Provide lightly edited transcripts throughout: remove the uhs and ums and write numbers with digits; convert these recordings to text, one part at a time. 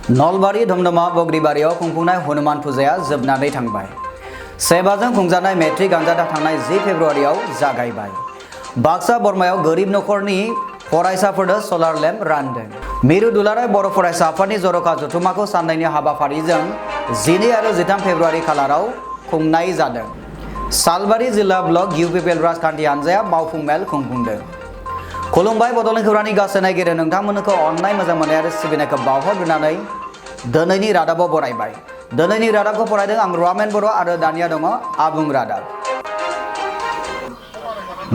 नलबारी धमदमा बग्रिबारियाव खुंफुंनाय हनुमान फुजाया जोबनानै थांबाय। सेबाजों खुंजानाय मेट्रिक आनजादा थांनाय 10 फेब्रुआरियाव जागायबाय। बाक्सा बरमायाव गोरिब नखरनि फरायसाफोरनो सलार लेम्प रानदों। मिरु दुलाराय बर' फरायसा आफादनि जर'खा जथुम्माखौ साननैनि हाबाफारिजों 12 आरो 13 फेब्रुआरि खालाराव खुंनाय जादों। सालबारि जिल्ला ब्लक इउपिपिएल राजखान्थि हानजाया मावफुं मेल खुंफुंदों। खुलुमबाय बड'लेण्ड खौरांनि गासै नायगिरि नोंथांमोनखौ अननाय मोजां मोननाय आरो सिबिनायखौ बावहरग्रोनानै दिनैनि रादाबाव बरायबाय। दिनैनि रादाबखौ फरायदों आं रमेन बर' आरो दानिया दङ आबुं रादाब।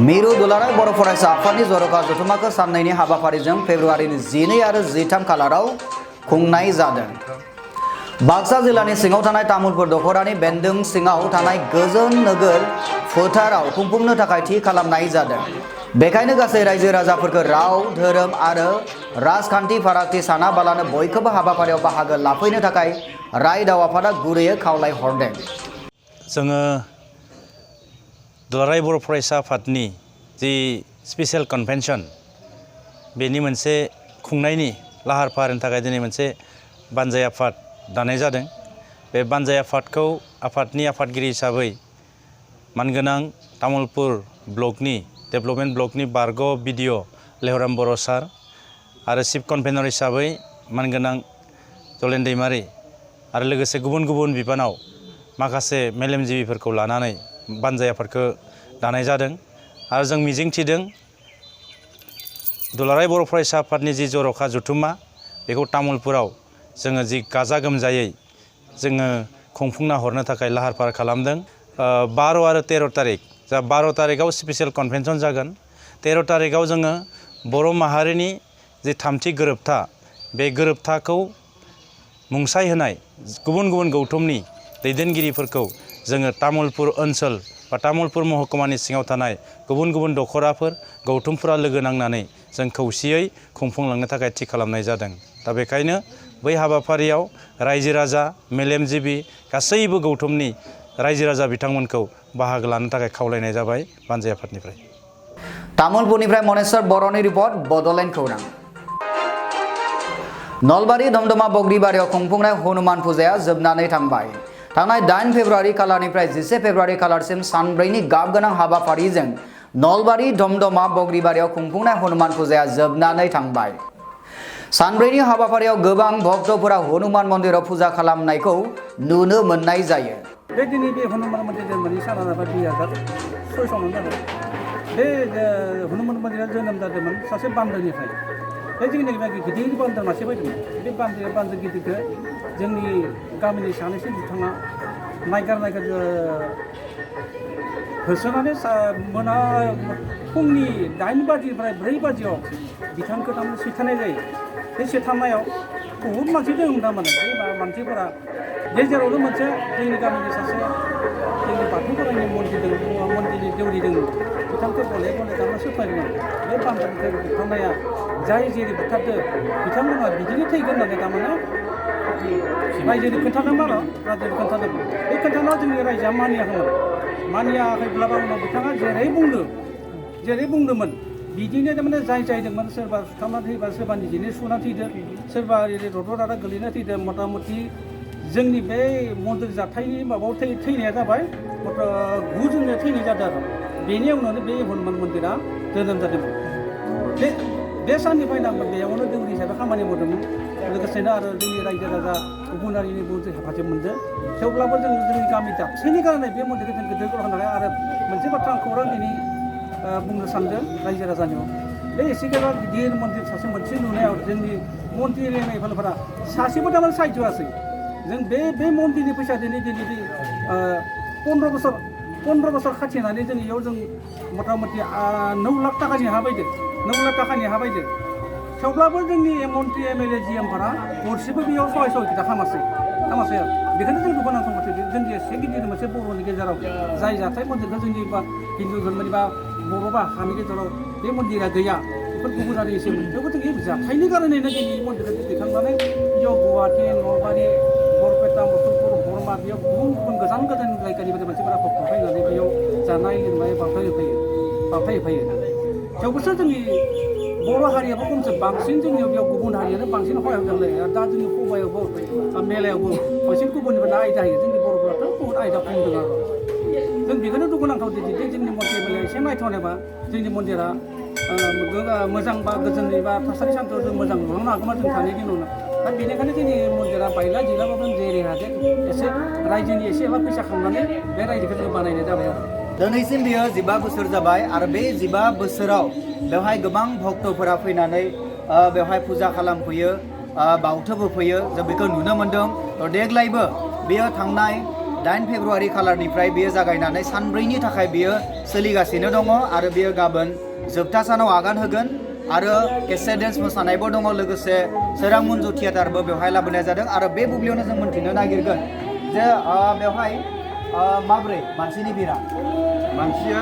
मिरु दुलाराय बर' फरायसा आफादनि जर'खा जथुम्माखौ साननैनि हाबाफारिजों फेब्रुआरिनि 12 आरो 13 खालाराव खुंनाय जादों। बाक्सा जिल्लानि सिङाव थानाय तामुलपुर दख'रानि बेन्दों सिङाव थानाय गोजोन नोगोर फोथाराव खुंफुंनो थाखाय थि खालामनाय जादों। बेखायनो गासै रायजो राजाफोरखौ राव धोरोम आरो राजखान्थि फारागथि सानाबालानो बयखौबो हाबाफारियाव बाहागो लाफैनो थाखाय रायदाव आफादा गुरैयै खावलायहरदों। जोङो दुलाराय बर' फरायसा आफादनि जि स्पेसियेल कनभेनसन बेनि मोनसे खुंनायनि लाहार फाहारनि थाखाय दिनै मोनसे बानजाय आफाद दानाय जादों। बे बानजाय आफादखौ आफादनि आफादगिरि हिसाबै मानगोनां तामुलपुर ब्लकनि डेभेलपमेन्ट ब्लकनि बारग' बिडिअ लेहराम बर' सार आरो चिफ कनभेनर हिसाबै मानगोनां जलेन दैमारि आरो लोगोसे गुबुन गुबुन बिबानाव माखासे मेलेमजिबिफोरखौ लानानै बानजाय आफादखौ दानाय जादों। आरो जों मिजिंथिदों दुलाराय बर' फरायसा आफादनि जि जर'खा जथुम्मा बेखौ तामुलपुराव जोङो जि गाजा गोमजायै जोङो खुंफुंना हरनो थाखाय लाहार फाहार खालामदों। 12 आरो 13 तारिख जा 12 तारिखआव स्पेसियेल कनभेनसन जागोन। 13 तारिखआव जोङो बर' माहारिनि जि थामथि गोरोबथा बे गोरोबथाखौ मुंसाइ होनाय गुबुन गुबुन गौथुमनि दैदेनगिरिफोरखौ जोङो तामुलपुर ओनसोल बा तामुलपुर महकुमानि सिङाव थानाय गुबुन गुबुन दख'राफोर गौथुमफोरा लोगो नांनानै जों खौसेयै खुंफुंलांनो थाखाय थि खालामनाय जादों। दा बेखायनो बै हाबाफारियाव रायजो राजा मेलेमजिबि गासैबो गौथुमनि रायजो राजा बिथांमोनखौ बाहागो लानो थाखाय खावलायनाय जाबाय बानजाय आफादनिफ्राय। तामुलपुरनिफ्राय मनेश्वर बर'नि रिपर्ट बड'लेण्ड खौरां। नलबारी धमदमा बग्रिबारियाव खुंफुंनाय हनुमान फुजाया जोबनानै थांबाय। थांनाय 8 फेब्रुआरि खालारनिफ्राय 11 फेब्रुआरि खालारसिम सानब्रैनि गाबगोनां हाबाफारिजों नलबारी धमदमा बग्रिबारियाव खुंफुंनाय हनुमान फुजाया जोबनानै थांबाय। सानब्रैनि हाबाफारियाव गोबां भक्तफोरा हनुमान मन्दिराव फुजा खालामनायखौ नुनो मोननाय जायो। बे दिनै बे हनुमान मन्दिर जोनोमनि साना जाबाय 2006 सावनो जाबाय। बे हनुमान मन्दिरा जोनोम जादोंमोन सासे बान्दोनिफ्राय। बे जोंनि गिदिर बान्दो मासे बायदोंमोन। बे बान्दो गिदिरखौ जोंनि गामिनि सानैसो बिथाङा नायगार होसोनानै मोना फुंनि 8 बाजिनिफ्राय 4 बाजियाव बिथांखौ थारमाने सैथानाय जायो। बे सैथानायाव बहुद मानसि दंमोन थारमाने बे मानसिफोरा गेजेरावनो मोनसे जोंनि गामिनि सासे जोंनि बाथौ बोराइनि मन्दिरनि देउरि दङ। बिथांखौ गले गले थारमाने सोफायदोंमोन। बे बान्दोनिफ्राय बुखांनाया जाय जेरै बुथारदो बिथांमोना बिदिनो थैगोन होननानै थारमाने रायजोनि खोन्थादोंमोन आरो रायजोनि खोन्थादोंमोन। बे खोन्थानायाव जोंनि रायजोआ मानियाखैब्लाबो उनाव बिथाङा जेरै बुंदोंमोन बिदिनो थारमाने जाय जायदोंमोन सोरबा सुथाबना थैबा सोरबा निजेनो सुना थैदो सोरबा ओरै रद' रादा गोलैना थैदो। मथा मथि जोंनि बे मन्दिर जाथायनि माबायाव थैनाया जाबाय 9 जननि थैनाय जादों आरो बेनि उनावनो बे हनुमान मन्दिरा जोनोम जादोंमोन। बे साननिफ्रायनो आं बेयावनो दौरि हिसाबै खामानि मावदोंमोन। लोगोसेनो आरो जोंनि रायजो राजा गुबुनारिनिबो जों हेफाजाब मोनदों। थेवब्लाबो जों जोंनि गामि दाबसेनि कारणे बे मन्दिरखौ जों गिदिर खालामनो हाया। आरो मोनसे बाथ्रा आं खौरां दिनै बुंनो सानदों रायजो राजानियाव। बे एसेग्राब गिदिर मन्दिर सासे मोनसे नुनायाव जोंनि मन्दिर एरियाफोरा सासेबो थारमाने सायज'आसै। जों बे मन्दिरनि फैसा दिनै 15 बोसोर खाथिनानै जों इयाव जों मथा मथि 9 लाख थाखानि हा बायदों। 9 लाख थाखानि हा बायदों। थेवब्लाबो जोंनि मन्त्रि एमएलए जिएमफोरा गरसेबो बेयाव सहाय सहायता खालामासै आरो बेखायनो जों दुखुनांथाव मोनसे जोंनि एसे गिदिर मोनसे बर'नि गेजेराव जाय जाथाय मन्दिरखौ जोंनि बा हिन्दु धर्मनि बा बर' बा हारिनि गेजेराव बे मन्दिरा गैया बेफोर गुबुनारि एसे थेवबो जों जाथायनि कारनैनो दिनै मन्दिरखौ दैखांनानै बेयाव गुवाहाटि नलबारि बरपेटा मुसलपुर बरमा बेयाव गुबुन गोजान जायगानिफ्राय मानसिफोरा भक्त फैनानै बेयाव जानाय लोंनाय बावथाय होफैयो। थेवबोसो जोंनि बर' हारियाबो खमसे बांसिन जोंनियाव बेयाव गुबुन हारियानो बांसिन हहाय जालायो दा जोंनि फबायावबो मेलायावबो बांसिन गुबुननिफ्राय आयदा होयो जोंनि बर'फोराथ' बहुत आयदा खम दं आरो जों बेखौनो दुखुनांथाव दिनै जोंनि मन्दिर बेलायाव एसे नायथ'नोबा जोंनि मन्दिरा मोजां बा गोजोनै बा थासारि सान्थियाव जों मोजां नुलांनो हागौमोन जों थानाय दिनावनो दा बेनिखायनो जोंनि मन्दिरा बायला जिलाबाबो जेरै हादों एसे रायजोनि एसे एला फैसा खांनानै बे रायजोखौ जों बानायनाय जाबाय आरो दिनैसिम बियो 15 बोसोर जाबाय आरो बे 15 बोसोराव बेवहाय गोबां भक्तफोरा फैनानै बेवहाय फुजा खालामफैयो बावथौबो फैयो जों बेखौ नुनो मोन्दों देग्लायबो बेयो थांनाय 8 फेब्रुवारि खालारनिफ्राय बेयो जागायनानै सानब्रैनि थाखाय बेयो सोलिगासिनो दङ आरो बेयो गाबोन जोबथा सानाव आगान होगोन आरो केसेट डेन्स मोसानायबो दङ लोगोसे सोरां मन्जु थियेटारबो बेवहाय लाबोनाय जादों आरो बे बुब्लियावनो जों मोन्थिनो नागिरगोन जे बेवहाय माब्रै मानसिनि बिरा मानसिया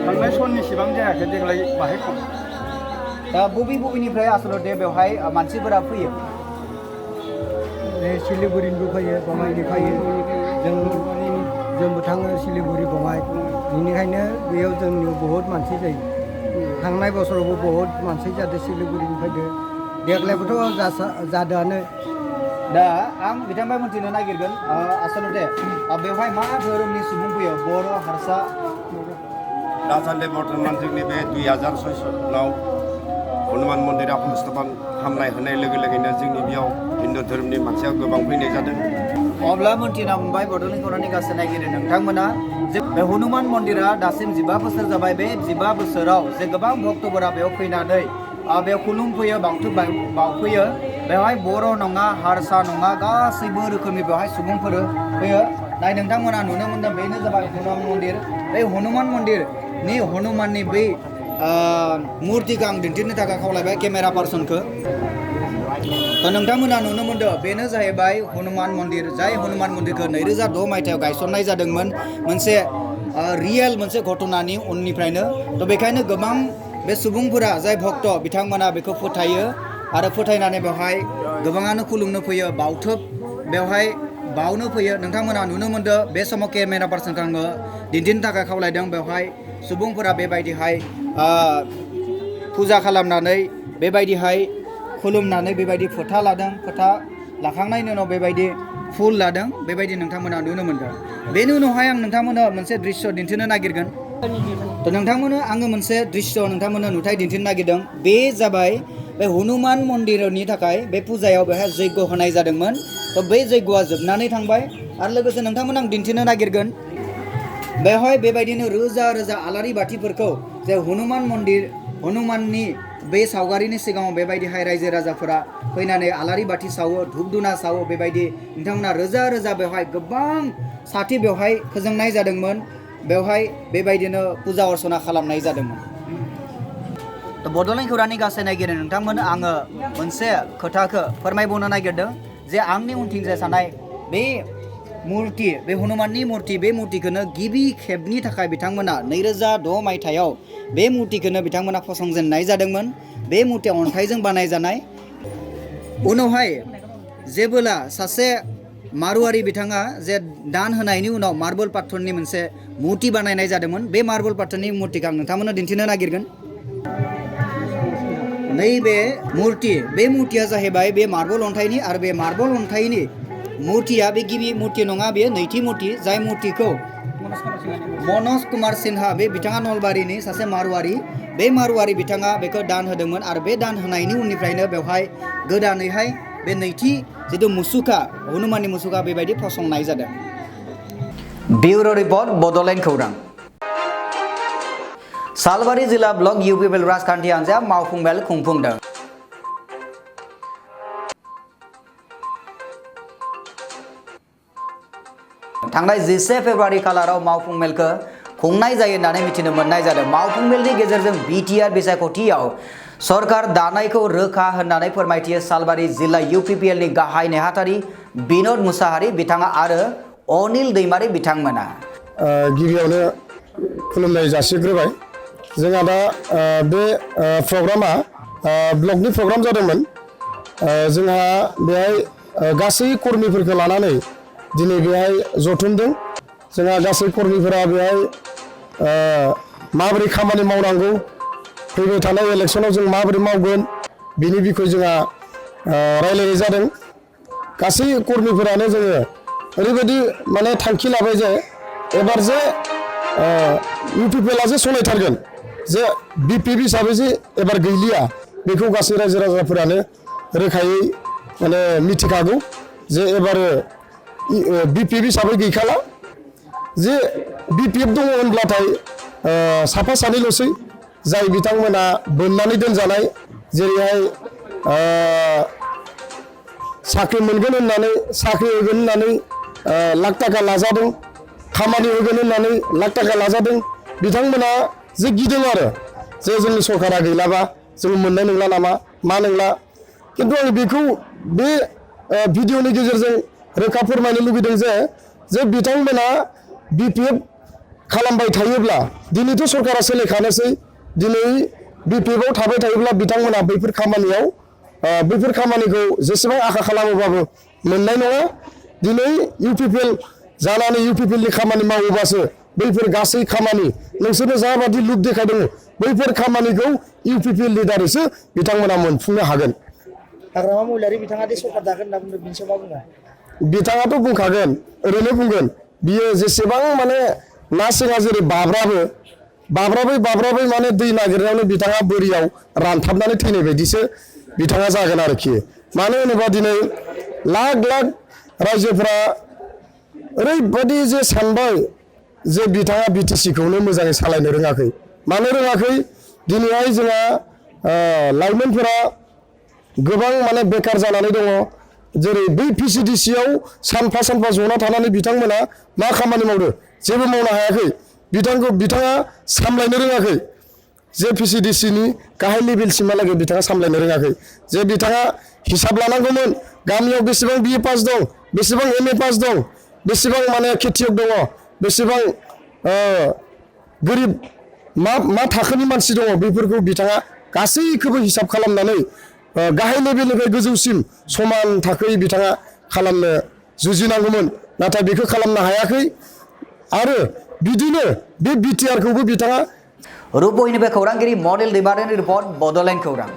थांनाय सननिसिबां जायाखै देग्लाय बाहाय खम दा बबेनिफ्राय आसलते बेवहाय मानसिफोरा फैयो सिलिगुरिनिबो फैयो बङाइनि फैयो जोंबो थाङो सिलिगुरि बङाइ बेनिखायनो बेयाव जोंनियाव बहुत मानसि जायो थांनाय बोसोरावबो बहुत मानसि जादों सिलिगुरिनि फैदो देग्लायबोथ' जादोंआनो दा आं बिथांनिफ्राय मोन्थिनो नागिरगोन आसलते बेवहाय मा धोरोमनि सुबुं फैयो बर' हारसा दासान्दि बर्थमान जोंनि बे 2006 सनाव हनुमान मन्दिरा संस्थापन खालामनाय होनाय लोगो लोगोनो जोंनि बेयाव हिन्दु धोरोमनि मानसिया गोबां फैनाय जादों अब्ला मोन्थिना मोनबाय बड'लेण्ड खौरांनि गासै नायगिरि नोंथांमोना जे बे हनुमान मन्दिरा दासिम 15 बोसोर जाबाय बे 15 बोसोराव जे गोबां भक्तफोरा बेयाव फैनानै बेयाव खुलुमफैयो बावफैयो बेवहाय बर' नङा हारसा नङा गासैबो रोखोमनि बेवहाय सुबुंफोर फैयो नाय नोंथांमोना नुनो मोनदों बेनो जाबाय हनुमान मन्दिर बे हनुमान मन्दिरनि हनुमाननि बै मुर्तिखौ आं दिन्थिनो थाखाय खावलायबाय केमेरा पार्सनखौ नोंथांमोना नुनो मोनदों बेनो जाहैबाय हनुमान मन्दिर जाय हनुमान मन्दिरखौ 2006 मायथाइयाव गायसननाय जादोंमोन मोनसे रियेल मोनसे घटनानि उननिफ्रायनो बेखायनो गोबां बे सुबुंफोरा जाय भक्त बिथांमोना बेखौ फोथायो आरो फोथायनानै बेवहाय गोबाङानो खुलुमनो फैयो बावथोब बेवहाय बावनो फैयो नोंथांमोना नुनो मोनदों बे समाव केमेरा पार्सनखौ आङो दिन्थिनो थाखाय खावलायदों बेवहाय सुबुंफोरा बेबायदिहाय फुजा खालामनानै बेबायदिहाय खुलुमनानै बेबायदि फोथा लादों फोथा लाखांनायनि उनाव बेबायदि फुल लादों बेबायदि नोंथांमोना नुनो मोनदों बेनि उनावहाय आं नोंथांमोननो मोनसे दृश्य दिन्थिनो नागिरगोन नोंथांमोननो आङो मोनसे दृश्य नोंथांमोननो नुथाय दिन्थिनो नागिरदों बे जाबाय बे हनुमान मन्दिरनि थाखाय बे फुजायाव बेवहाय जैग होनाय जादोंमोन बे जैगआ जोबनानै थांबाय आरो लोगोसे नोंथांमोन आं दिन्थिनो नागिरगोन बेवहाय बेबायदिनो रोजा रोजा आलारि बाथिफोरखौ जे हनुमान मन्दिर हनुमाननि बे सावगारिनि सिगाङाव बेबायदिहाय रायजो राजाफोरा फैनानै आलारि बाथि सावो धुप धुना सावो बेबायदि नोंथांमोना रोजा रोजा बेवहाय गोबां साथि बेवहाय फोजोंनाय जादोंमोन बेवहाय बेबायदिनो फुजा अर्चना खालामनाय जादोंमोन बड'लेण्ड खौरांनि गासै नायगिरि नोंथांमोननो आङो मोनसे खोथाखौ फोरमायबावनो नागिरदों जे आंनि उनथिंजाय थानाय बे मुर्ति बे हनुमाननि मुर्ति बे मुर्तिखौनो गिबि खेबनि थाखाय बिथांमोना 2006 मायथाइयाव बे मुर्तिखौनो बिथांमोना फसंजेननाय जादोंमोन बे मुर्तिया अन्थाइजों बानायजानाय उनावहाय जेबोला सासे मारुवारि बिथाङा जे दान होनायनि उनाव मार्बल पाथरनि मोनसे मुर्ति बानायनाय जादोंमोन बे मार्बल पाथरनि मुर्तिखौ आं नोंथांमोननो दिन्थिनो नागिरगोन नैबे मुर्ति बे मुर्तिया जाहैबाय बे मार्बल अन्थाइनि आरो बे मार्बल अन्थाइनि मुर्तिया बे गिबि मुर्ति नङा बेयो नैथि मुर्ति जाय मुर्तिखौ मनज कुमार सिन्हा बे बिथाङा नलबारिनि सासे मारुवारि बे मारुवारि बिथाङा बेखौ दान होदोंमोन आरो बे दान होनायनि उननिफ्रायनो बेवहाय गोदानैहाय बे नैथि जिथु मुसुखा हनुमाननि मुसुखा बेबायदि फसंनाय जादों ब्युरो रिपर्ट बड'लेण्ड खौरां सालबारि जिल्ला ब्लक इउपिपिएल राजखान्थि हान्जाया मावफुं मेल खुंफुंदों थांनाय 11 फेब्रुवारि खालाराव मावफुं मेलखौ खुंनाय जायो होननानै मिथिनो मोननाय जादों मावफुं मेलनि गेजेरजों बिटिआर बिसायख'थियाव सरकार दानायखौ रोखा होननानै फोरमायथियो सालबारि जिल्ला इउपिपिएलनि गाहाय नेहाथारि बिनोद मुसाहारि बिथाङा आरो अनिल दैमारि बिथांमोना गिबियावनो खुलुमनाय जासिग्रोबाय जोंहा दा बे प्रग्रामा ब्लकनि प्रग्राम जादोंमोन जोंहा बेहाय गासै कर्मिफोरखौ लानानै दिनै बेहाय जथुमदों जोंहा गासै कर्मिफोरा बेहाय माबोरै खामानि मावनांगौ फैबाय थानाय इलेक्सनाव जों माबोरै मावगोन बिनि बिखय जोंहा रायलायनाय जादों गासै कर्मिफोरानो जोङो ओरैबायदि माने थांखि लाबाय जे एबार जे UPPLआ जे सलायथारगोन जे BPP हिसाबै जे एबार गैलिया बेखौ गासै रायजो राजाफोरानो रोखायै माने मिथिखागौ जे एबार BPP हिसाबै गैखाला जे BPF दङ होनब्लाथाय साफा सानैल'सै जाय बिथांमोना बोननानै दोनजानाय जेरैहाय साख्रि मोनगोन होननानै साख्रि होगोन होननानै लाख थाखा लाजादों खामानि होगोन होननानै लाख थाखा लाजादों बिथांमोना जे गिदों आरो जे जोंनि सरकारा गैलाबा जों मोननाय नंला नामा मा नंला किन्तु आं बेखौ बे भिडिअनि गेजेरजों रोखा फोरमायनो लुगैदों जे बिथांमोना BPF खालामबाय थायोब्ला दिनैथ' सरकारा सोलायखानोसै दिनै BPFआव थाबाय थायोब्ला बिथांमोना बैफोर खामानिखौ जेसेबां आखा खालामोबाबो मोननाय नङा दिनै UPPL जानानै UPPLनि खामानि मावोबासो बैफोर गासै खामानि नोंसोरनो जाबादि लुब देखायदों बैफोर खामानिखौ UPPLनि दारैसो बिथांमोना मोनफुंनो हागोन हाग्रामा महिलारि बिथाङा दि सरकार दागोन होनना बुंदों बिनि सायाव मा बुङो बिथाङाथ' बुंखागोन ओरैनो बुंगोन बियो जेसेबां माने ना सिङा जेरै बाब्राबै माने दै नागिरनायावनो बिथाङा बोरियाव रानथाबनानै थैनाय बायदिसो बिथाङा जागोन आरोखि मानो होनोबा दिनै लाख लाख रायजोफोरा ओरैबायदि जे सानबाय जे बिथाङा BTCखौनो मोजाङै सालायनो रोङाखै मानो रोङाखै दिनैहाय जोंहा लाइमोनफोरा गोबां माने बेकार जानानै दङ जेरै बै PCDCआव सानफा जना थानानै बिथांमोना मा खामानि मावदो जेबो मावनो हायाखै बिथाङा सामलायनो रोङाखै जे PCDCनि गाहाय लेभेलसिमहालागै बिथाङा सामलायनो रोङाखै जे बिथाङा हिसाब लानांगौमोन गामियाव बेसेबां BA पास दं बेसेबां MA पास दं बेसेबां माने खेथियक दङ बेसेबां गोरिब मा थाखोनि मानसि दङ बेफोरखौ बिथाङा गासैखौबो हिसाब खालामनानै गाहाय लेभेलनिफ्राय गोजौसिम समान थाखोयै बिथाङा खालामनो जुजिनांगौमोन नाथाय बेखौ खालामनो हायाखै आरो बिदिनो बे BTRखौबो बिथाङा रुपबहिनिफ्राय खौरांगिरि मडेल दैमारिनि रिपर्ट बड'लेण्ड खौरां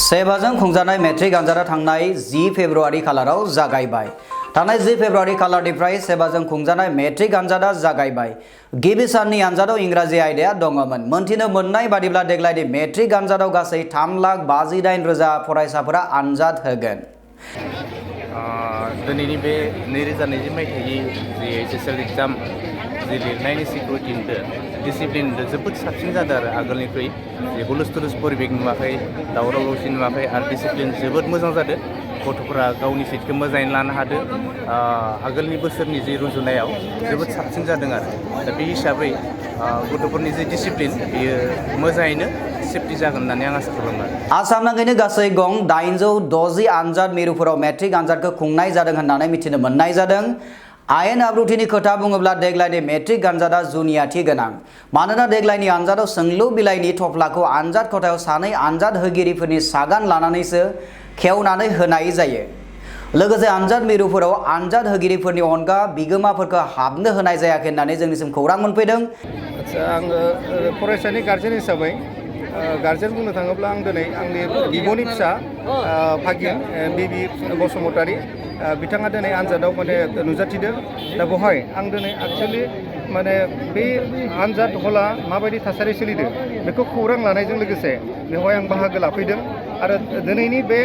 सेबाजों खुंजानाय मेट्रिक आनजादा थांनाय 10 फेब्रुवारि खालाराव जागायबाय थांनाय 10 फेब्रुवारि खालारनिफ्राय सेबाजों खुंजानाय मेट्रिक आनजादा जागायबाय गिबि साननि आनजादाव इंराजि आयदाया दङमोन मोनथिनो मोननाय बादिब्ला देग्लायनि मेट्रिक आनजादाव गासै 3,59,000 फरायसाफोरा आनजाद होगोन दिनैनि बे 2020 मायथाइनि जि HSL एग्जाम जि लिरनायनि सिकिउरिटि डिसिप्लिन जोबोद साबसिन जादों आरो आगोलनिख्रुइ जे हुलुस परिबेक नुवाखै दावराव दावसि नुवाखै आरो डिसिप्लिन जोबोद मोजां जादों गथ'फोरा गावनि सिटखौ मोजाङै लानो हादों आगोलनि बोसोरनि जि रुजुनायाव जोबोद साबसिन जादों आरो दा बे हिसाबै गथ'फोरनि जि डिसिप्लिन बेयो मोजाङैनो सेफटि जागोन होननानै आं आसा खालामो आसाम नाङैनो गासै गं 860 आनजाद मिरुफोराव मेट्रिक आनजादखौ खुंनाय जादों होननानै मिथिनो मोननाय जादों आयेन आब्रुथिनि खोथा बुङोब्ला देग्लायनि मेट्रिक आनजादा जुनियाथि गोनां मानोना देग्लायनि आनजादाव सोंलु बिलाइनि थफ्लाखौ आनजाद खथायाव सानै आनजाद होगिरिफोरनि सागान लानानैसो खेवनानै होनाय जायो लोगोसे आनजाद मिरुफोराव आनजाद होगिरिफोरनि अनगा बिगोमाफोरखौ हाबनो होनाय जायाखै होननानै जोंनिसिम खौरां मोनफैदों आदसा आङो फरायसानि गार्जेन हिसाबै गार्जेन बुंनो थाङोब्ला आं दिनै आंनि बिब'नि फिसा भागिन बिबि बसुमतारी बिथाङा दिनै आनजादाव माने नुजाथिदों दा बेवहाय आं दिनै एक्चुवेलि माने बे आनजाद हला माबायदि थासारि सोलिदों बेखौ खौरां लानायजों लोगोसे बेवहाय आं बाहागो लाफैदों आरो दिनैनि बे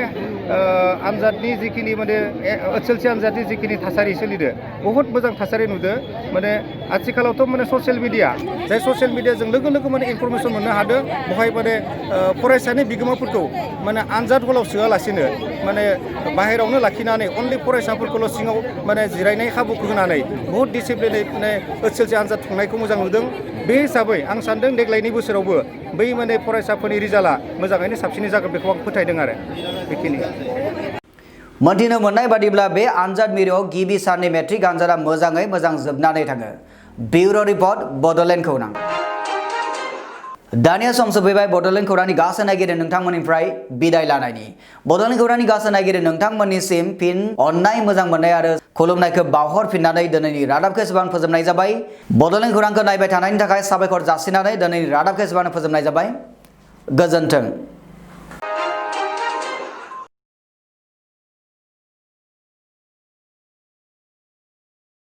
आनजादनि जिखिनि माने ओनसोलसे आनजादनि जिखिनि थासारि सोलिदों बहुत मोजां थासारि नुदों माने आथिखालावथ' माने ससियेल मिडिया जाय ससियेल मिडियाजों लोगो लोगो माने इनफरमेसन मोननो हादों बेवहाय माने फरायसानि बिगोमाफोरखौ माने आनजाद हलाव सोआलासिनो माने बाहेरायावनो लाखिनानै अनलि फरायसाफोरखौल' सिङाव माने जिरायनाय खाबुखौ होनानै बहुत डिसिप्लिनै माने ओनसोलसे आनजाद खुंनायखौ मोजां नुदों बे हिसाबै आं सानदों देग्लायनि बोसोरावबो बै माने फरायसाफोरनि रिजाल्टआ मोजाङैनो साबसिनै जागोन बेखौ आं फोथायदों आरो बेखिनि मोनथिनो मोननाय बादिब्ला बे आनजाद मिरुआव गिबि साननि मेट्रिक आनजादा मोजाङै मोजां जोबनानै थाङो ब्युरो रिपर्ट बड'लेण्ड खौरां दानिया सम सफैबाय बड'लेण्ड खौरांनि गासै नायगिरि नोंथांमोननिफ्राय बिदाय लानायनि। बड'लेण्ड खौरांनि गासै नायगिरि नोंथांमोननिसिम फिन अननाय मोजां मोननाय आरो खुलुमनायखौ बावहरफिननानै दिनैनि रादाबखौ एसेबां फोजोबनाय जाबाय। बड'लेण्ड खौरांखौ नायबाय थानायनि थाखाय साबायखर जासिनानै दिनैनि रादाबखौ एसेबां फोजोबनाय जाबाय। गोजोन्थों।